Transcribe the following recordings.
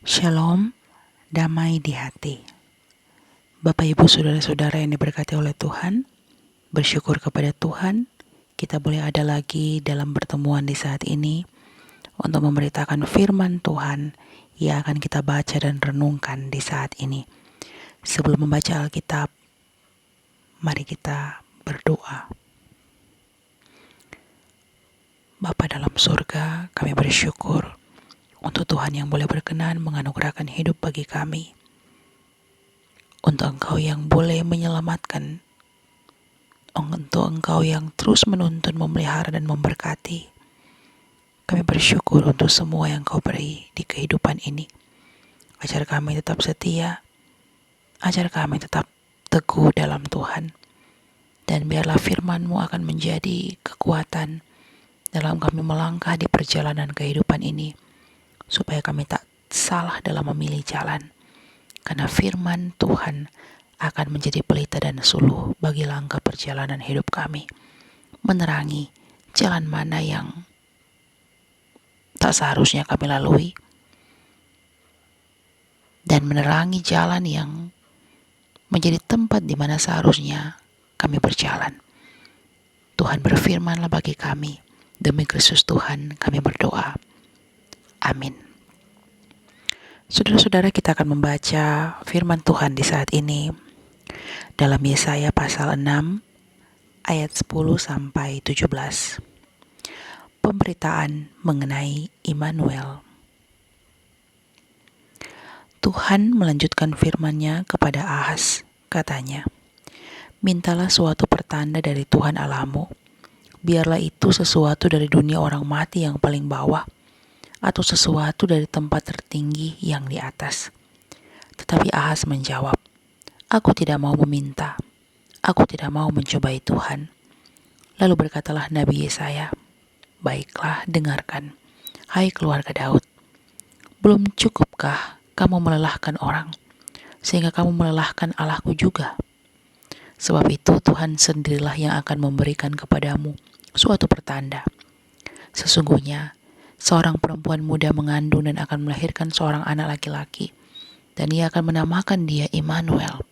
Shalom, damai di hati. Bapak Ibu Saudara-saudara yang diberkati oleh Tuhan, bersyukur kepada Tuhan, kita boleh ada lagi dalam pertemuan di saat ini untuk memberitakan firman Tuhan yang akan kita baca dan renungkan di saat ini. Sebelum membaca Alkitab, mari kita berdoa. Bapa dalam surga, kami bersyukur untuk Tuhan yang boleh berkenan menganugerahkan hidup bagi kami. Untuk Engkau yang boleh menyelamatkan, untuk Engkau yang terus menuntun, memelihara, dan memberkati. Kami bersyukur untuk semua yang Kau beri di kehidupan ini. Ajar kami tetap setia, ajar kami tetap teguh dalam Tuhan. Dan biarlah firman-Mu akan menjadi kekuatan dalam kami melangkah di perjalanan kehidupan ini, supaya kami tak salah dalam memilih jalan. Karena firman Tuhan akan menjadi pelita dan suluh bagi langkah perjalanan hidup kami, menerangi jalan mana yang tak seharusnya kami lalui, dan menerangi jalan yang menjadi tempat di mana seharusnya kami berjalan. Tuhan berfirmanlah bagi kami, demi Kristus Tuhan kami berdoa. Amin. Saudara-saudara, kita akan membaca firman Tuhan di saat ini dalam Yesaya pasal 6 ayat 10 sampai 17. Pemberitaan mengenai Immanuel. Tuhan melanjutkan firman-Nya kepada Ahaz, katanya, mintalah suatu pertanda dari Tuhan Allahmu, biarlah itu sesuatu dari dunia orang mati yang paling bawah, atau sesuatu dari tempat tertinggi yang di atas. Tetapi Ahaz menjawab, aku tidak mau meminta, aku tidak mau mencobai Tuhan. Lalu berkatalah Nabi Yesaya, baiklah dengarkan, hai keluarga Daud. Belum cukupkah kamu melelahkan orang, sehingga kamu melelahkan Allahku juga? Sebab itu Tuhan sendirilah yang akan memberikan kepadamu suatu pertanda. Sesungguhnya, seorang perempuan muda mengandung dan akan melahirkan seorang anak laki-laki, dan ia akan menamakan dia Immanuel.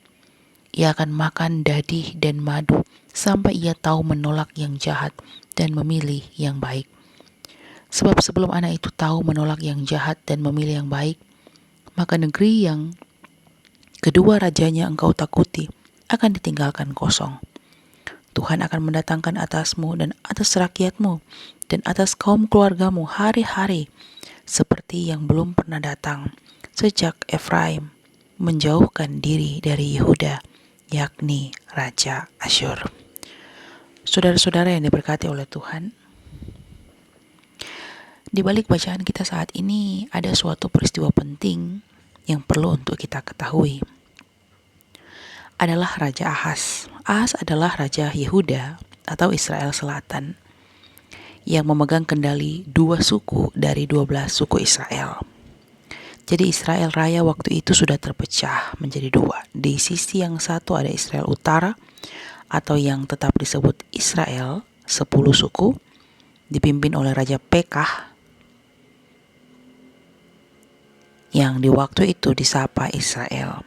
Ia akan makan dadih dan madu sampai ia tahu menolak yang jahat dan memilih yang baik. Sebab sebelum anak itu tahu menolak yang jahat dan memilih yang baik, maka negeri yang kedua rajanya engkau takuti akan ditinggalkan kosong. Tuhan akan mendatangkan atasmu dan atas rakyatmu dan atas kaum keluargamu hari-hari seperti yang belum pernah datang sejak Efraim menjauhkan diri dari Yehuda, yakni Raja Asyur. Saudara-saudara yang diberkati oleh Tuhan, di balik bacaan kita saat ini ada suatu peristiwa penting yang perlu untuk kita ketahui. Adalah Raja Ahaz. Ahaz adalah Raja Yehuda atau Israel Selatan yang memegang kendali 2 suku dari 12 suku Israel. Jadi Israel Raya waktu itu sudah terpecah menjadi 2. Di sisi yang satu ada Israel Utara atau yang tetap disebut Israel, 10 suku, dipimpin oleh Raja Pekah yang di waktu itu disapa Israel.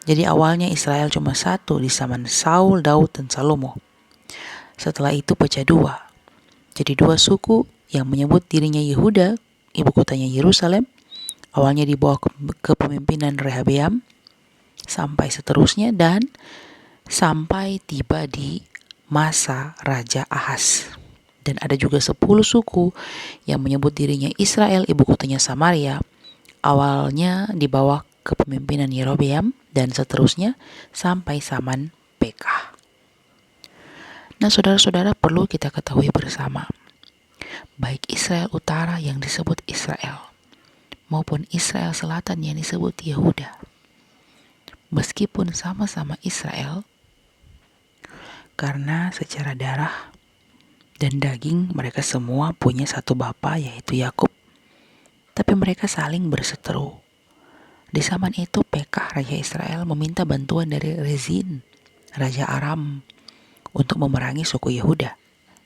Jadi awalnya Israel cuma 1 di zaman Saul, Daud, dan Salomo. Setelah itu pecah 2. Jadi 2 suku yang menyebut dirinya Yehuda, ibu kotanya Yerusalem, awalnya di bawah kepemimpinan Rehabeam, sampai seterusnya, dan sampai tiba di masa Raja Ahaz. Dan ada juga 10 suku yang menyebut dirinya Israel, ibu kotanya Samaria, awalnya di bawah kepemimpinan Yerobeam, dan seterusnya sampai zaman Pekah. Nah, saudara-saudara, perlu kita ketahui bersama, baik Israel Utara yang disebut Israel maupun Israel Selatan yang disebut Yehuda, meskipun sama-sama Israel, karena secara darah dan daging mereka semua punya satu bapa, yaitu Yakub, tapi mereka saling berseteru. Di zaman itu Pekah, Raja Israel, meminta bantuan dari Rezin, Raja Aram, untuk memerangi suku Yehuda.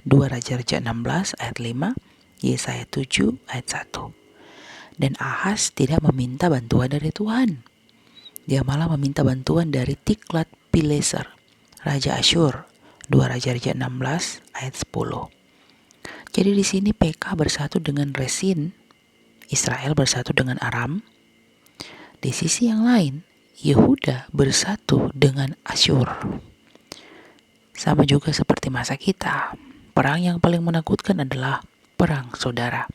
2 Raja-Raja 16 ayat 5, Yesaya 7 ayat 1. Dan Ahaz tidak meminta bantuan dari Tuhan. Dia malah meminta bantuan dari Tiglat-Pileser, Raja Asyur. 2 Raja-Raja 16 ayat 10. Jadi di sini PK bersatu dengan Resin, Israel bersatu dengan Aram. Di sisi yang lain, Yehuda bersatu dengan Asyur. Sama juga seperti masa kita. Perang yang paling menakutkan adalah perang saudara.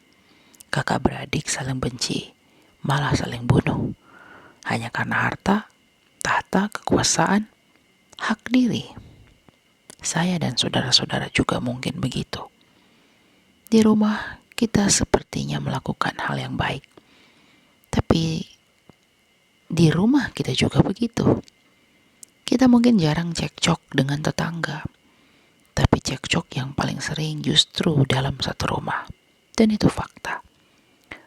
Kakak beradik saling benci, malah saling bunuh. Hanya karena harta, tahta, kekuasaan, hak diri. Saya dan saudara-saudara juga mungkin begitu. Di rumah kita sepertinya melakukan hal yang baik. Tapi di rumah kita juga begitu. Kita mungkin jarang cekcok dengan tetangga. Tapi cekcok yang paling sering justru dalam satu rumah. Dan itu fakta.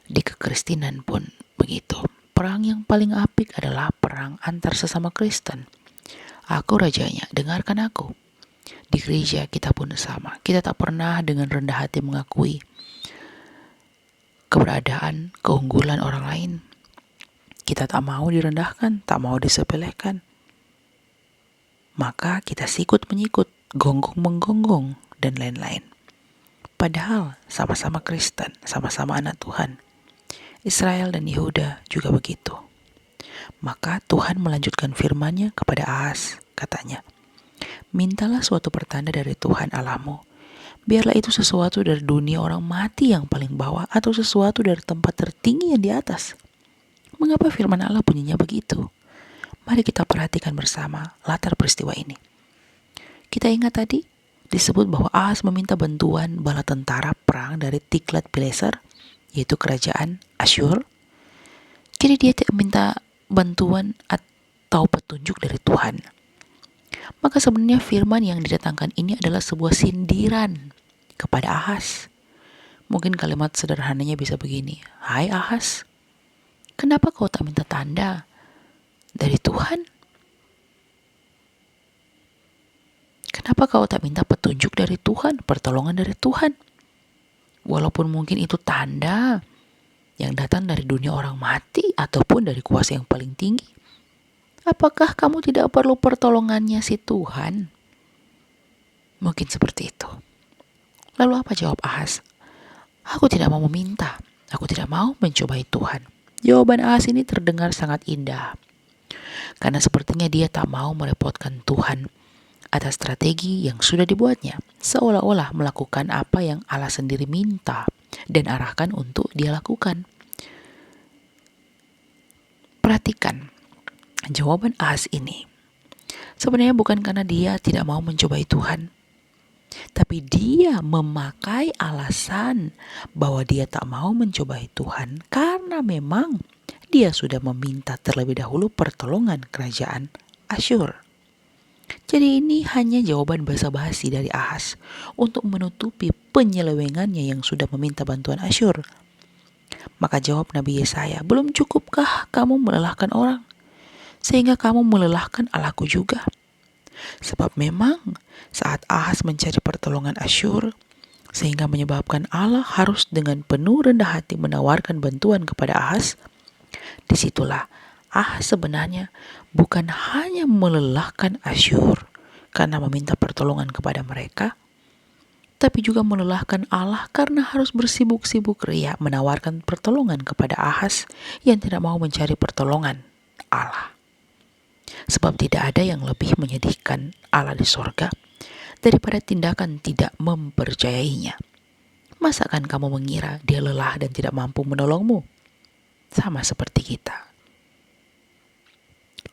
Di kekristenan pun begitu. Perang yang paling apik adalah perang antar sesama Kristen. Aku rajanya, dengarkan aku. Di gereja kita pun sama. Kita tak pernah dengan rendah hati mengakui keberadaan, keunggulan orang lain. Kita tak mau direndahkan, tak mau disepelekan. Maka kita sikut-menyikut, gonggong-menggonggong, dan lain-lain. Padahal sama-sama Kristen, sama-sama anak Tuhan. Israel dan Yehuda juga begitu. Maka Tuhan melanjutkan firman-Nya kepada Ahaz, katanya, mintalah suatu pertanda dari Tuhan Allahmu. Biarlah itu sesuatu dari dunia orang mati yang paling bawah atau sesuatu dari tempat tertinggi yang di atas. Mengapa firman Allah bunyinya begitu? Mari kita perhatikan bersama latar peristiwa ini. Kita ingat tadi disebut bahwa Ahaz meminta bantuan bala tentara perang dari Tiglat-Pileser, yaitu kerajaan Asyur. Jadi dia tidak minta bantuan atau petunjuk dari Tuhan. Maka sebenarnya firman yang didatangkan ini adalah sebuah sindiran kepada Ahaz. Mungkin kalimat sederhananya bisa begini, hai Ahaz, kenapa kau tak minta tanda dari Tuhan? Kenapa kau tak minta petunjuk dari Tuhan, pertolongan dari Tuhan? Walaupun mungkin itu tanda yang datang dari dunia orang mati ataupun dari kuasa yang paling tinggi. Apakah kamu tidak perlu pertolongannya si Tuhan? Mungkin seperti itu. Lalu apa jawab Ahaz? Aku tidak mau meminta. Aku tidak mau mencobai Tuhan. Jawaban Ahaz ini terdengar sangat indah. Karena sepertinya dia tak mau merepotkan Tuhan atas strategi yang sudah dibuatnya. Seolah-olah melakukan apa yang Allah sendiri minta dan arahkan untuk dia lakukan. Perhatikan jawaban Ahaz ini. Sebenarnya bukan karena dia tidak mau mencobai Tuhan, tapi dia memakai alasan bahwa dia tak mau mencobai Tuhan karena memang dia sudah meminta terlebih dahulu pertolongan kerajaan Asyur. Jadi ini hanya jawaban basa-basi dari Ahaz untuk menutupi penyelewengannya yang sudah meminta bantuan Asyur. Maka jawab Nabi Yesaya, belum cukupkah kamu melelahkan orang, sehingga kamu melelahkan Allahku juga? Sebab memang saat Ahaz mencari pertolongan Asyur, sehingga menyebabkan Allah harus dengan penuh rendah hati menawarkan bantuan kepada Ahaz, disitulah Ahaz sebenarnya bukan hanya melelahkan Asyur karena meminta pertolongan kepada mereka, tapi juga melelahkan Allah karena harus bersibuk-sibuk ria menawarkan pertolongan kepada Ahaz yang tidak mau mencari pertolongan Allah. Sebab tidak ada yang lebih menyedihkan Allah di sorga daripada tindakan tidak mempercayainya. Masakan kamu mengira dia lelah dan tidak mampu menolongmu? Sama seperti kita.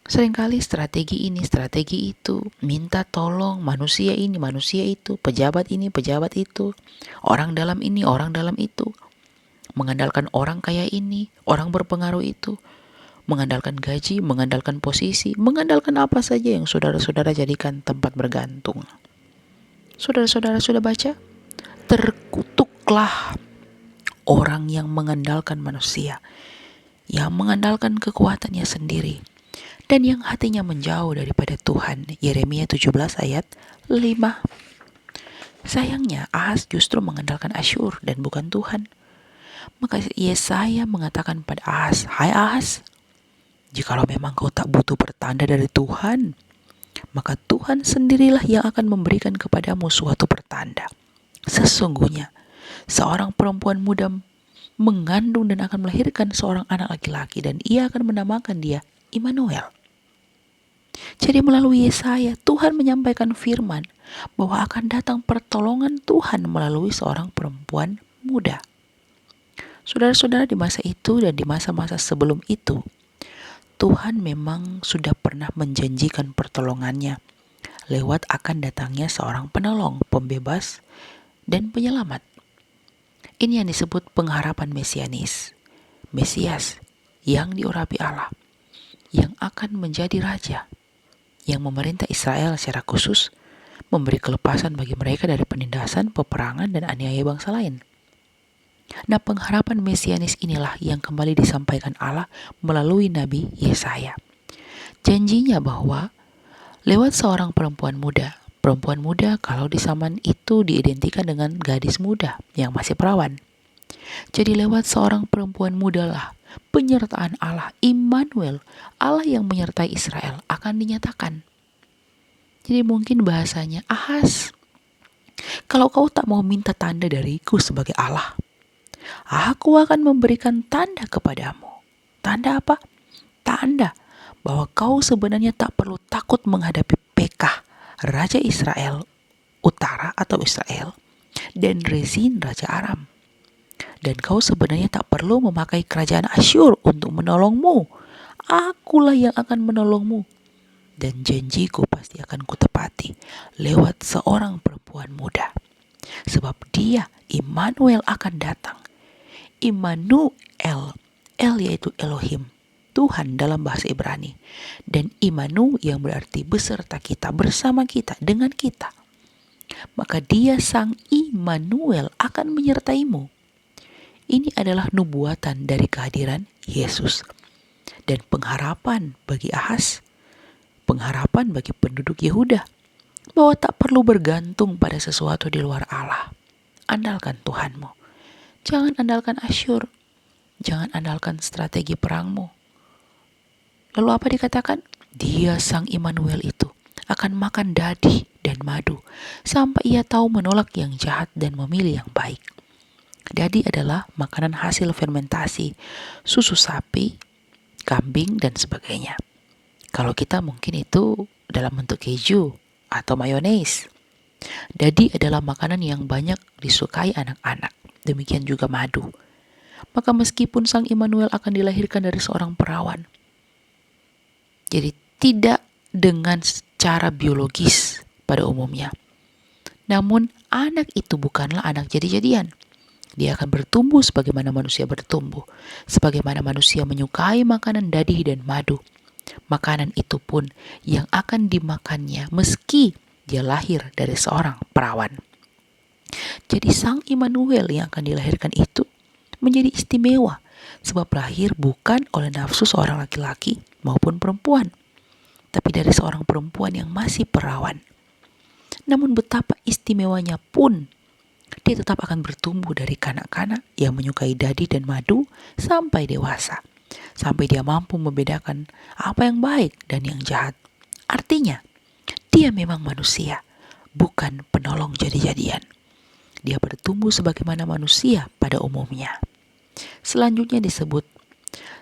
Seringkali strategi ini, strategi itu, minta tolong manusia ini, manusia itu, pejabat ini, pejabat itu, orang dalam ini, orang dalam itu, mengandalkan orang kaya ini, orang berpengaruh itu, mengandalkan gaji, mengandalkan posisi, mengandalkan apa saja yang saudara-saudara jadikan tempat bergantung. Saudara-saudara sudah baca? Terkutuklah orang yang mengandalkan manusia, yang mengandalkan kekuatannya sendiri, dan yang hatinya menjauh daripada Tuhan. Yeremia 17 ayat 5. Sayangnya Ahaz justru mengandalkan Asyur dan bukan Tuhan. Maka Yesaya mengatakan pada Ahaz, "Hai Ahaz, jikalau memang kau tak butuh pertanda dari Tuhan, maka Tuhan sendirilah yang akan memberikan kepadamu suatu pertanda. Sesungguhnya, seorang perempuan muda mengandung dan akan melahirkan seorang anak laki-laki, dan ia akan menamakan dia Immanuel." Jadi melalui Yesaya, Tuhan menyampaikan firman bahwa akan datang pertolongan Tuhan melalui seorang perempuan muda. Saudara-saudara, di masa itu dan di masa-masa sebelum itu, Tuhan memang sudah pernah menjanjikan pertolongannya lewat akan datangnya seorang penolong, pembebas, dan penyelamat. Ini yang disebut pengharapan mesianis, Mesias yang diurapi Allah, yang akan menjadi raja, yang memerintah Israel secara khusus, memberi kelepasan bagi mereka dari penindasan, peperangan, dan aniaya bangsa lain. Nah, pengharapan mesianis inilah yang kembali disampaikan Allah melalui Nabi Yesaya. Janjinya bahwa lewat seorang perempuan muda kalau di zaman itu diidentikan dengan gadis muda yang masih perawan. Jadi lewat seorang perempuan muda lah penyertaan Allah, Immanuel, Allah yang menyertai Israel akan dinyatakan. Jadi mungkin bahasanya, Ahaz, kalau kau tak mau minta tanda dariku sebagai Allah, aku akan memberikan tanda kepadamu. Tanda apa? Tanda bahwa kau sebenarnya tak perlu takut menghadapi Pekah, Raja Israel Utara atau Israel, dan Rezin, Raja Aram. Dan kau sebenarnya tak perlu memakai kerajaan Asyur untuk menolongmu. Akulah yang akan menolongmu. Dan janjiku pasti akan kutepati lewat seorang perempuan muda. Sebab dia, Immanuel, akan datang. Immanuel, El yaitu Elohim, Tuhan dalam bahasa Ibrani. Dan Immanu yang berarti beserta kita, bersama kita, dengan kita. Maka dia sang Immanuel akan menyertaimu. Ini adalah nubuatan dari kehadiran Yesus. Dan pengharapan bagi Ahaz, pengharapan bagi penduduk Yehuda, bahwa tak perlu bergantung pada sesuatu di luar Allah. Andalkan Tuhanmu. Jangan andalkan Asyur. Jangan andalkan strategi perangmu. Lalu apa dikatakan? Dia sang Immanuel itu akan makan dadi dan madu sampai ia tahu menolak yang jahat dan memilih yang baik. Dadi adalah makanan hasil fermentasi, susu sapi, kambing, dan sebagainya. Kalau kita mungkin itu dalam bentuk keju atau mayones. Dadi adalah makanan yang banyak disukai anak-anak. Demikian juga madu. Maka meskipun sang Immanuel akan dilahirkan dari seorang perawan, jadi tidak dengan secara biologis pada umumnya. Namun anak itu bukanlah anak jadi-jadian. Dia akan bertumbuh sebagaimana manusia bertumbuh. Sebagaimana manusia menyukai makanan dadi dan madu, makanan itu pun yang akan dimakannya meski dia lahir dari seorang perawan. Jadi sang Immanuel yang akan dilahirkan itu menjadi istimewa sebab lahir bukan oleh nafsu seorang laki-laki maupun perempuan, tapi dari seorang perempuan yang masih perawan. Namun betapa istimewanya pun, dia tetap akan bertumbuh dari kanak-kanak yang menyukai dadi dan madu sampai dewasa, sampai dia mampu membedakan apa yang baik dan yang jahat. Artinya, dia memang manusia, bukan penolong jadi-jadian. Dia bertumbuh sebagaimana manusia pada umumnya. Selanjutnya disebut,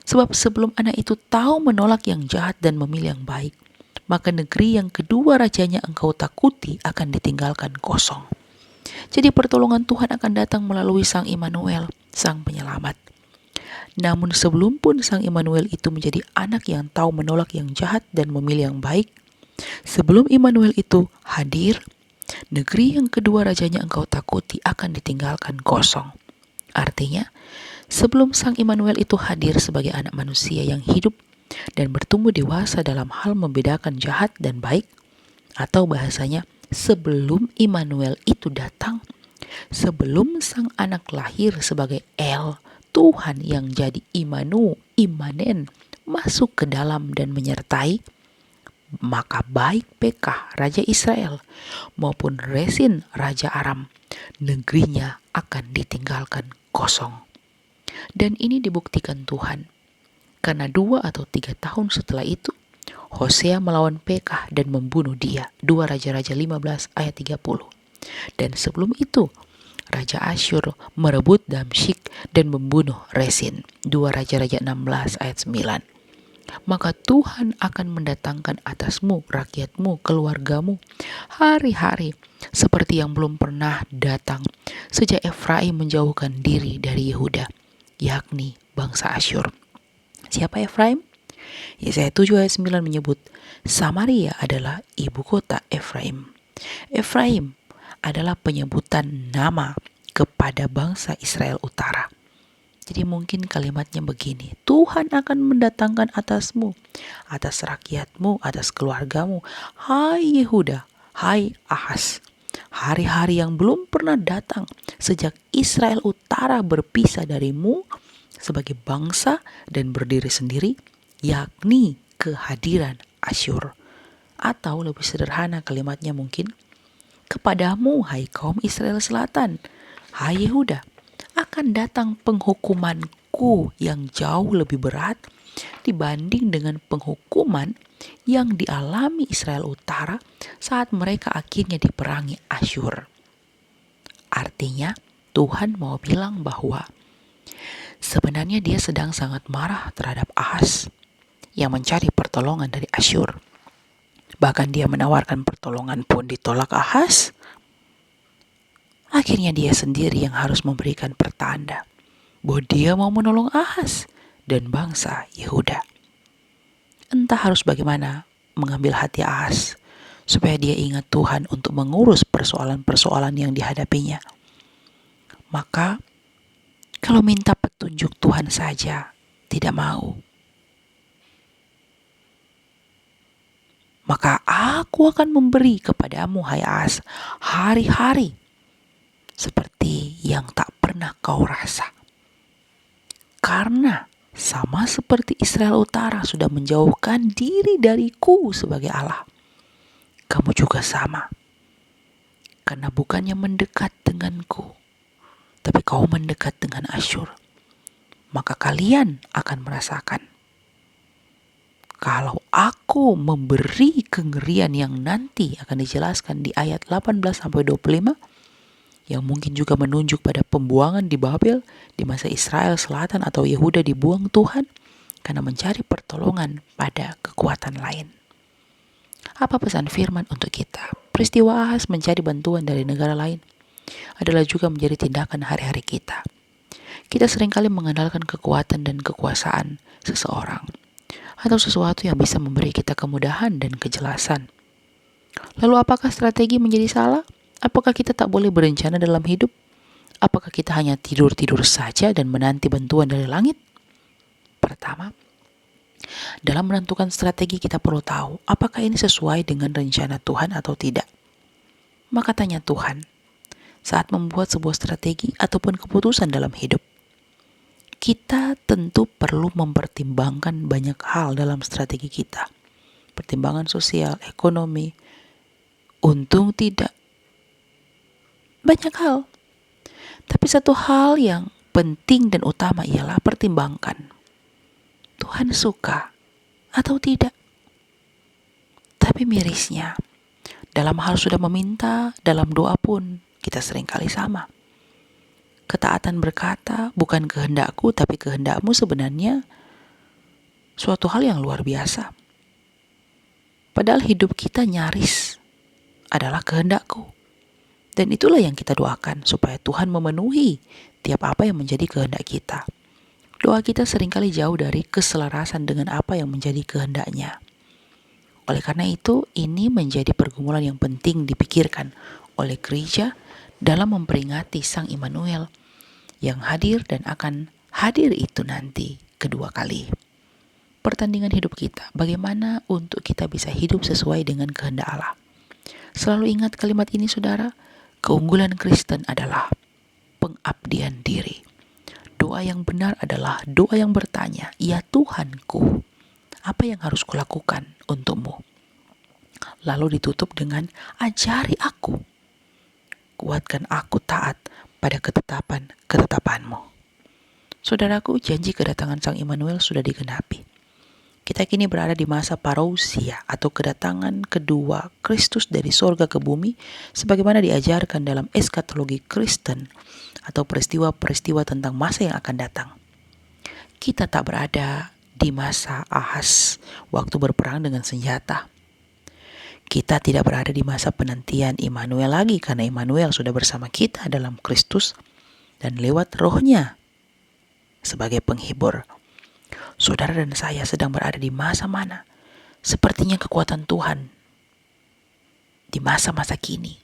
sebab sebelum anak itu tahu menolak yang jahat dan memilih yang baik, maka negeri yang kedua rajanya engkau takuti akan ditinggalkan kosong. Jadi pertolongan Tuhan akan datang melalui sang Immanuel, sang penyelamat. Namun sebelum pun sang Immanuel itu menjadi anak yang tahu menolak yang jahat dan memilih yang baik, sebelum Immanuel itu hadir, negeri yang kedua rajanya engkau takuti akan ditinggalkan kosong. Artinya, sebelum sang Immanuel itu hadir sebagai anak manusia yang hidup dan bertumbuh dewasa dalam hal membedakan jahat dan baik, atau bahasanya sebelum Immanuel itu datang, sebelum sang anak lahir sebagai El, Tuhan yang jadi Immanu, Immanen, masuk ke dalam dan menyertai, maka baik Pekah, Raja Israel, maupun Rezin, Raja Aram, negerinya akan ditinggalkan kosong. Dan ini dibuktikan Tuhan, karena 2 atau 3 tahun setelah itu, Hosea melawan Pekah dan membunuh dia. 2 Raja-Raja 15 ayat 30. Dan sebelum itu, Raja Asyur merebut Damsyik dan membunuh Resin. 2 Raja-Raja 16 ayat 9. Maka Tuhan akan mendatangkan atasmu, rakyatmu, keluargamu, hari-hari seperti yang belum pernah datang sejak Efraim menjauhkan diri dari Yehuda, yakni bangsa Asyur. Siapa Efraim? Yesaya 7 ayat 9 menyebut Samaria adalah ibu kota Efraim. Efraim adalah penyebutan nama kepada bangsa Israel Utara. Jadi mungkin kalimatnya begini, Tuhan akan mendatangkan atasmu, atas rakyatmu, atas keluargamu, hai Yehuda, hai Ahaz, hari-hari yang belum pernah datang sejak Israel Utara berpisah darimu sebagai bangsa dan berdiri sendiri, yakni kehadiran Asyur. Atau lebih sederhana kalimatnya mungkin, kepadamu hai kaum Israel Selatan, hai Yehuda, akan datang penghukumanku yang jauh lebih berat dibanding dengan penghukuman yang dialami Israel Utara saat mereka akhirnya diperangi Asyur. Artinya, Tuhan mau bilang bahwa sebenarnya dia sedang sangat marah terhadap Ahaz yang mencari pertolongan dari Asyur. Bahkan dia menawarkan pertolongan pun ditolak Ahaz. Akhirnya dia sendiri yang harus memberikan pertanda bahwa dia mau menolong Ahaz dan bangsa Yehuda. Entah harus bagaimana mengambil hati Ahaz supaya dia ingat Tuhan untuk mengurus persoalan-persoalan yang dihadapinya. Maka kalau minta petunjuk Tuhan saja tidak mau, maka aku akan memberi kepadamu hai Ahaz hari-hari seperti yang tak pernah kau rasa. Karena sama seperti Israel Utara sudah menjauhkan diri dariku sebagai Allah, kamu juga sama. Karena bukannya mendekat denganku, tapi kau mendekat dengan Asyur, maka kalian akan merasakan kalau aku memberi kengerian yang nanti akan dijelaskan di ayat 18-25, yang mungkin juga menunjuk pada pembuangan di Babel di masa Israel Selatan atau Yehuda dibuang Tuhan karena mencari pertolongan pada kekuatan lain. Apa pesan firman untuk kita? Peristiwa Ahaz mencari bantuan dari negara lain adalah juga menjadi tindakan hari-hari kita. Kita seringkali mengandalkan kekuatan dan kekuasaan seseorang atau sesuatu yang bisa memberi kita kemudahan dan kejelasan. Lalu apakah strategi menjadi salah? Apakah kita tak boleh berencana dalam hidup? Apakah kita hanya tidur-tidur saja dan menanti bantuan dari langit? Pertama, dalam menentukan strategi kita perlu tahu apakah ini sesuai dengan rencana Tuhan atau tidak. Maka tanya Tuhan saat membuat sebuah strategi ataupun keputusan dalam hidup. Kita tentu perlu mempertimbangkan banyak hal dalam strategi kita. Pertimbangan sosial, ekonomi, untung tidak, banyak hal. Tapi satu hal yang penting dan utama ialah pertimbangkan Tuhan suka atau tidak. Tapi mirisnya, dalam hal sudah meminta, dalam doa pun kita seringkali sama. Ketaatan berkata, bukan kehendakku tapi kehendakmu sebenarnya suatu hal yang luar biasa. Padahal hidup kita nyaris adalah kehendakku. Dan itulah yang kita doakan supaya Tuhan memenuhi tiap apa yang menjadi kehendak kita. Doa kita seringkali jauh dari keselarasan dengan apa yang menjadi kehendaknya. Oleh karena itu, ini menjadi pergumulan yang penting dipikirkan oleh gereja dalam memperingati Sang Immanuel yang hadir dan akan hadir itu nanti kedua kali. Pertandingan hidup kita, bagaimana untuk kita bisa hidup sesuai dengan kehendak Allah. Selalu ingat kalimat ini saudara, keunggulan Kristen adalah pengabdian diri. Doa yang benar adalah doa yang bertanya, ya Tuhanku, apa yang harus kulakukan untukmu? Lalu ditutup dengan, ajari aku, kuatkan aku taat pada ketetapan-ketetapanmu. Saudaraku, janji kedatangan Sang Immanuel sudah digenapi. Kita kini berada di masa parousia atau kedatangan kedua Kristus dari sorga ke bumi sebagaimana diajarkan dalam eskatologi Kristen atau peristiwa-peristiwa tentang masa yang akan datang. Kita tak berada di masa Ahaz, waktu berperang dengan senjata. Kita tidak berada di masa penantian Immanuel lagi karena Immanuel sudah bersama kita dalam Kristus dan lewat Roh-Nya sebagai penghibur. Saudara dan saya sedang berada di masa mana? Sepertinya kekuatan Tuhan di masa-masa kini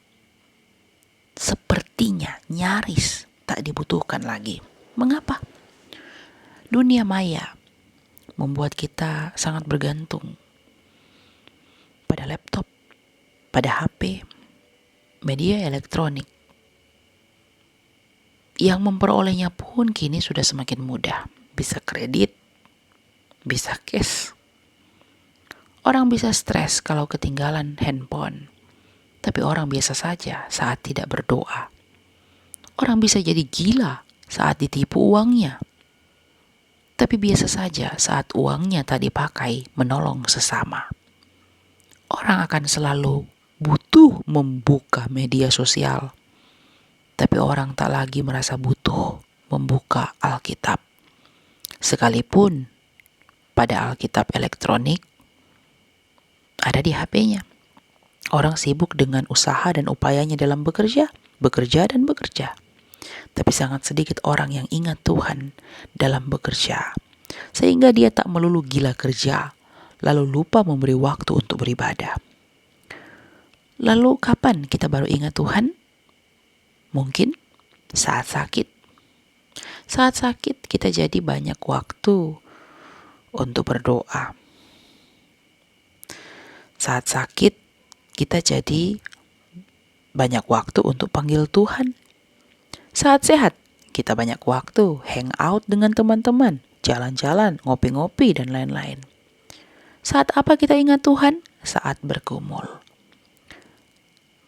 sepertinya nyaris tak dibutuhkan lagi. Mengapa? Dunia maya membuat kita sangat bergantung pada laptop, pada HP, media elektronik. Yang memperolehnya pun kini sudah semakin mudah. Bisa kredit, bisa cash. Orang bisa stres kalau ketinggalan handphone, tapi orang biasa saja saat tidak berdoa. Orang bisa jadi gila saat ditipu uangnya, tapi biasa saja saat uangnya tak dipakai menolong sesama. Orang akan selalu butuh membuka media sosial, tapi orang tak lagi merasa butuh membuka Alkitab. Sekalipun pada Alkitab elektronik ada di HP-nya. Orang sibuk dengan usaha dan upayanya dalam bekerja dan bekerja. Tapi sangat sedikit orang yang ingat Tuhan dalam bekerja. Sehingga dia tak melulu gila kerja, lalu lupa memberi waktu untuk beribadah. Lalu kapan kita baru ingat Tuhan? Mungkin saat sakit. Saat sakit kita jadi banyak waktu untuk berdoa. Saat sakit kita jadi banyak waktu untuk panggil Tuhan. Saat sehat kita banyak waktu hang out dengan teman-teman, jalan-jalan, ngopi-ngopi dan lain-lain. Saat apa kita ingat Tuhan? Saat bergumul.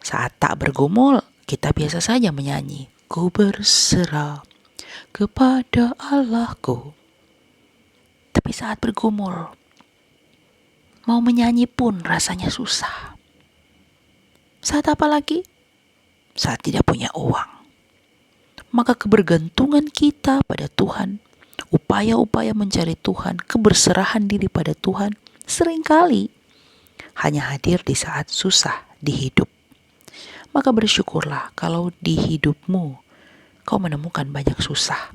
Saat tak bergumul, kita biasa saja menyanyi, ku berserah kepada Allahku. Tapi saat bergumul, mau menyanyi pun rasanya susah. Saat apa lagi? Saat tidak punya uang. Maka kebergantungan kita pada Tuhan, upaya-upaya mencari Tuhan, keberserahan diri pada Tuhan, seringkali hanya hadir di saat susah di hidup. Maka bersyukurlah kalau di hidupmu kau menemukan banyak susah.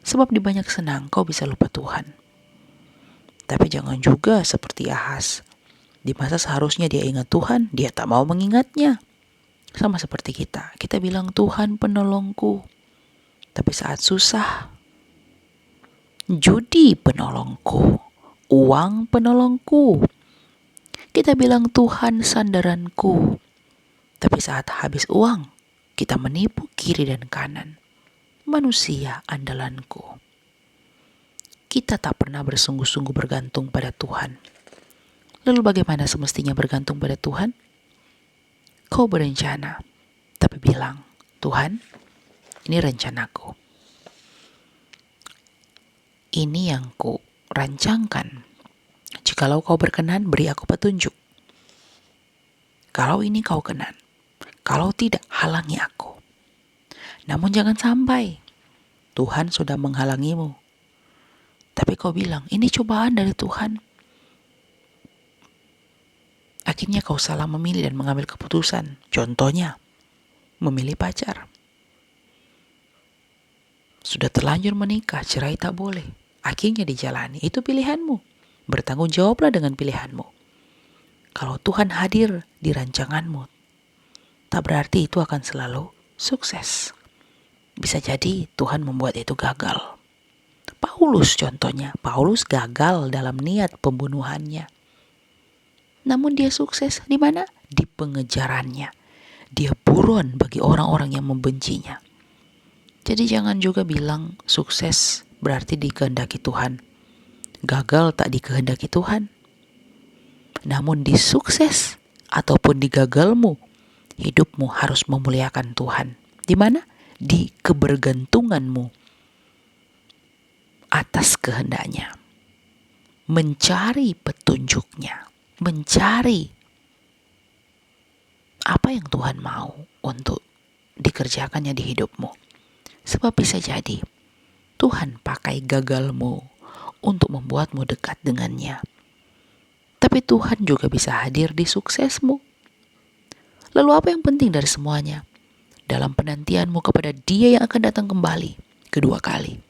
Sebab di banyak senang kau bisa lupa Tuhan. Tapi jangan juga seperti Ahaz. Di masa seharusnya dia ingat Tuhan, dia tak mau mengingatnya. Sama seperti kita. Kita bilang Tuhan penolongku. Tapi saat susah, judi penolongku, uang penolongku. Kita bilang Tuhan sandaranku. Tapi saat habis uang, kita menipu kiri dan kanan. Manusia andalanku. Kita tak pernah bersungguh-sungguh bergantung pada Tuhan. Lalu bagaimana semestinya bergantung pada Tuhan? Kau berencana, tapi bilang, Tuhan, ini rencanaku. Ini yang ku rancangkan. Jikalau kau berkenan, beri aku petunjuk. Kalau ini kau kenan, kalau tidak, halangi aku. Namun jangan sampai Tuhan sudah menghalangimu. Tapi kau bilang, ini cobaan dari Tuhan. Akhirnya kau salah memilih dan mengambil keputusan. Contohnya, memilih pacar. Sudah terlanjur menikah, cerai tak boleh. Akhirnya dijalani, itu pilihanmu. Bertanggung jawablah dengan pilihanmu. Kalau Tuhan hadir di rancanganmu, tak berarti itu akan selalu sukses. Bisa jadi Tuhan membuat itu gagal. Paulus contohnya, Paulus gagal dalam niat pembunuhannya. Namun dia sukses di mana? Di pengejarannya. Dia buron bagi orang-orang yang membencinya. Jadi jangan juga bilang sukses berarti dikehendaki Tuhan. Gagal tak dikehendaki Tuhan. Namun di sukses ataupun di gagalmu, hidupmu harus memuliakan Tuhan. Di mana? Di kebergantunganmu atas kehendaknya, mencari petunjuknya, mencari apa yang Tuhan mau untuk dikerjakannya di hidupmu. Sebab bisa jadi Tuhan pakai gagalmu untuk membuatmu dekat dengannya. Tapi Tuhan juga bisa hadir di suksesmu. Lalu apa yang penting dari semuanya? Dalam penantianmu kepada Dia yang akan datang kembali kedua kali,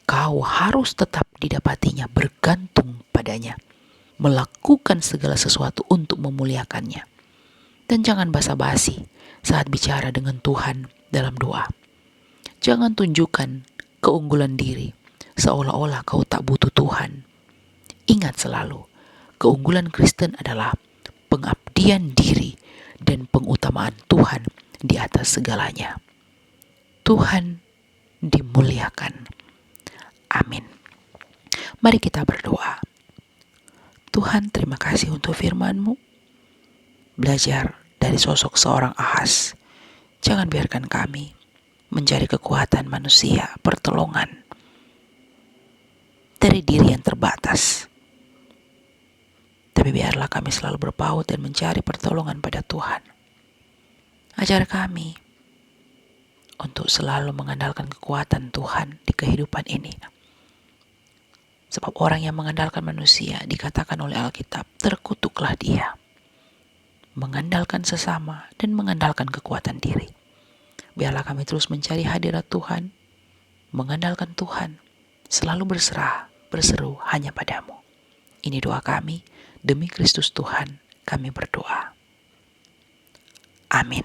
kau harus tetap didapatinya, bergantung padanya, melakukan segala sesuatu untuk memuliakannya. Dan jangan basa-basi saat bicara dengan Tuhan dalam doa. Jangan tunjukkan keunggulan diri seolah-olah kau tak butuh Tuhan. Ingat selalu, keunggulan Kristen adalah pengabdian diri dan pengutamaan Tuhan di atas segalanya. Tuhan dimuliakan. Amin. Mari kita berdoa. Tuhan, terima kasih untuk firman-Mu. Belajar dari sosok seorang Ahas. Jangan biarkan kami mencari kekuatan manusia, pertolongan dari diri yang terbatas. Tapi biarlah kami selalu berpaut dan mencari pertolongan pada Tuhan. Ajar kami untuk selalu mengandalkan kekuatan Tuhan di kehidupan ini. Sebab orang yang mengandalkan manusia, dikatakan oleh Alkitab, terkutuklah dia. Mengandalkan sesama dan mengandalkan kekuatan diri. Biarlah kami terus mencari hadirat Tuhan, mengandalkan Tuhan, selalu berserah, berseru hanya padamu. Ini doa kami, demi Kristus Tuhan kami berdoa. Amin.